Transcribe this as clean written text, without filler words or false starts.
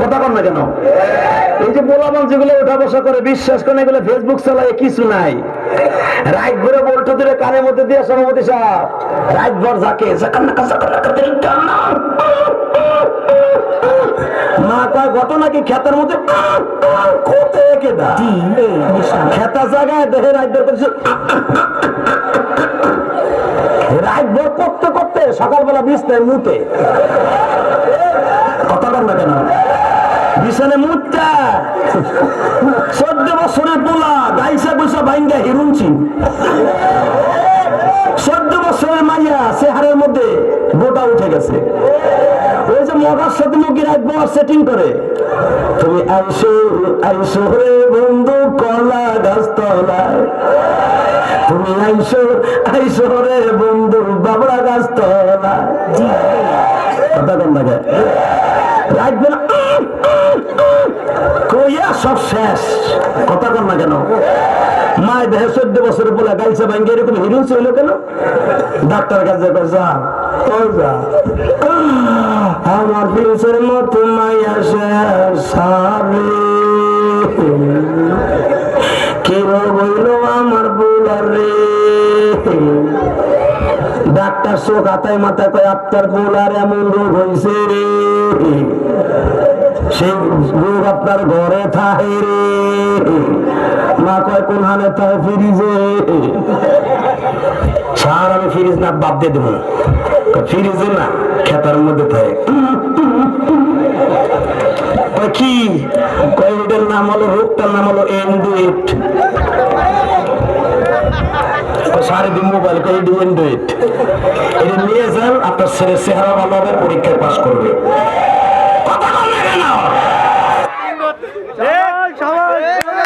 কথা কর না কেন? এই যে পোলাপান যেগুলো উঠা বসা করে, বিশ্বাস করে এগুলো ফেসবুক চালায় কিছু নাই। রাত ভরে বলটা ধরে কানের মধ্যে দিয়ে সভাপতি সাহেব রাত ভর যাকে মা কয় ঘটনা কি খেতার মধ্যে খেতা জায়গায় দেখে রাত ভর করছে, রাত ভর করতে করতে সকালবেলা বিছনায় মুতে। কথা বল না কেন? বিছানে মুতটা 14 বছরের পোলা গাইসা গুইসা ভাঙ্গা হিরুনছি। 14 বছরের মাইয়া চেহারের মধ্যে গোটা উঠে গেছে। ওই যে মগার সাথে মুখের একবার সেটিং করে, তুমি আইসো আইসো রে বন্ধু কলা গাছ তলায়, তুমি আইসো আইসো রে বন্ধু বাবরা গাছ তলায়। কথা কম লাগে রাখবে না কইয়া সব শেষ। কথা কম না কেন? মায় দেহে 14 বছরের বলে গাইছে ভাঙ্গে এরকম হিরুন ছিল কেন? ডাক্তার কাছে যা যা আমার পিসের মতো মাইয়া সারে কে বইল আমার বোলারে। ডাক্তার চোখ হাতায় মাথায় কয় আপনার বোলার এমন রোগ হয়েছে রে, সেই রোগ আপনার ঘরে থাকে রে। মা কয় কোন হানে থাকে? ফ্রিজে। সার আমি ফ্রিজ না বাদ দিয়ে দেবো, ফ্রিজে না খেতার মধ্যে থাকে। কি কয় ওটার নাম হলো, রোগটার নাম হলো এন্ডুইট। সারাদিন মোবাইল করে এন্ডুইট এটা নিয়ে যান, আপনার ছেলের চেহারা ভালো হবে, পরীক্ষায় পাস করবে। কথা বল না কেন?